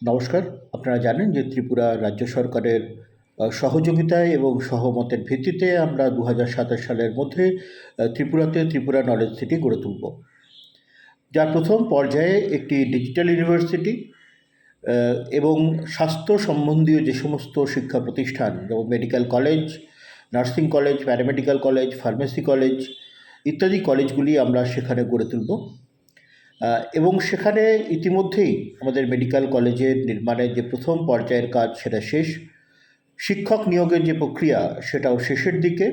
নমস্কার। আপনারা জানেন যে ত্রিপুরা রাজ্য সরকারের সহযোগিতায় এবং সহমতের ভিত্তিতে আমরা ২০২৭ সালের মধ্যে ত্রিপুরাতে ত্রিপুরা নলেজ সিটি গড়ে তুলব। যার প্রথম পর্যায়ে একটি ডিজিটাল ইউনিভার্সিটি এবং স্বাস্থ্য সম্বন্ধীয় যে সমস্ত শিক্ষা প্রতিষ্ঠান যেমন medical college, nursing college, paramedical college, pharmacy college ইত্যাদি কলেজগুলি আমরা সেখানে গড়ে তুলব। এবং সেখানে ইতিমধ্যেই আমাদের মেডিকেল কলেজের নির্মাণের যে প্রথম পর্যায়ের কাজ সেটা শেষ। শিক্ষক নিয়োগের যে প্রক্রিয়া সেটাও শেষের দিকে।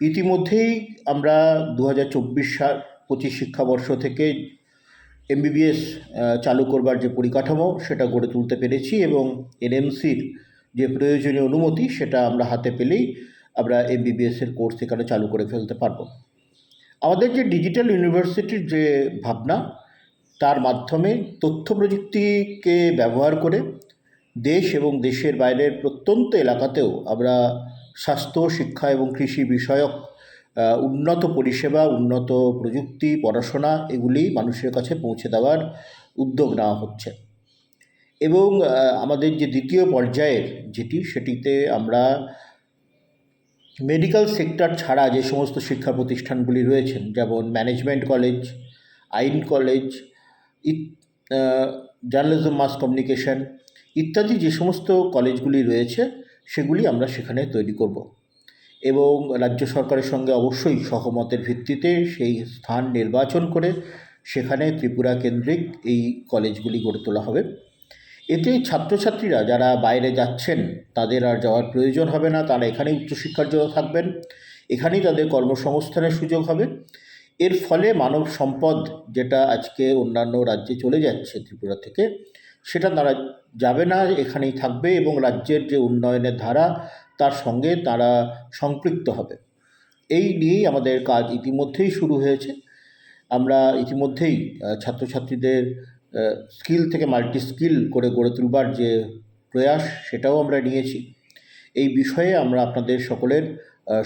ইতিমধ্যেই আমরা ২০২৪-২৫ শিক্ষাবর্ষ থেকে এমবিবিএস চালু করবার যে পরিকাঠামো সেটা গড়ে তুলতে পেরেছি এবং এনএমসির যে প্রয়োজনীয় অনুমতি সেটা আমরা হাতে পেলেই আমরা এমবিবিএসের কোর্স এখানে চালু করে ফেলতে পারবো। আমাদের যে ডিজিটাল ইউনিভার্সিটির যে ভাবনা, তার মাধ্যমে তথ্য প্রযুক্তিকে ব্যবহার করে দেশ এবং দেশের বাইরের প্রত্যন্ত এলাকাতেও আমরা স্বাস্থ্য, শিক্ষা এবং কৃষি বিষয়ক উন্নত পরিষেবা, উন্নত প্রযুক্তি, পড়াশোনা এগুলি মানুষের কাছে পৌঁছে দেওয়ার উদ্যোগ নেওয়া হচ্ছে। এবং আমাদের যে দ্বিতীয় পর্যায়ের সেটিতে আমরা মেডিকেল সেক্টর ছাড়া যে সমস্ত শিক্ষা প্রতিষ্ঠানগুলি রয়েছেন যেমন ম্যানেজমেন্ট কলেজ, আইন কলেজ, জার্নালিজম, মাস কমিউনিকেশন ইত্যাদি যে সমস্ত কলেজগুলি রয়েছে সেগুলি আমরা সেখানে তৈরি করব এবং রাজ্য সরকারের সঙ্গে অবশ্যই সহমতের ভিত্তিতে সেই স্থান নির্বাচন করে সেখানে ত্রিপুরা কেন্দ্রিক এই কলেজগুলি গড়ে তোলা হবে। এতে ছাত্রছাত্রীরা যারা বাইরে যাচ্ছেন তাদের আর যাওয়ার প্রয়োজন হবে না, তারা এখানেই উচ্চশিক্ষার জন্য থাকবেন, এখানেই তাদের কর্মসংস্থানের সুযোগ হবে। এর ফলে মানব সম্পদ যেটা আজকে অন্যান্য রাজ্যে চলে যাচ্ছে ত্রিপুরা থেকে, সেটা তারা যাবে না, এখানেই থাকবে এবং রাজ্যের যে উন্নয়নের ধারা তার সঙ্গে তারা সম্পৃক্ত হবে। এই নিয়েই আমাদের কাজ ইতিমধ্যেই শুরু হয়েছে। আমরা ইতিমধ্যেই ছাত্রছাত্রীদের স্কিল থেকে মাল্টি স্কিল করে গড়ে তুলবার যে প্রয়াস সেটাও আমরা নিয়েছি। এই বিষয়ে আমরা আপনাদের সকলের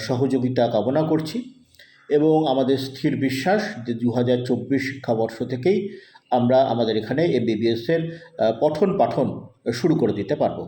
সহযোগিতা কামনা করছি এবং আমাদের স্থির বিশ্বাস যে ২০২৪ শিক্ষাবর্ষ থেকেই আমরা আমাদের এখানে এমবিবিএসের পঠন পাঠন শুরু করে দিতে পারব।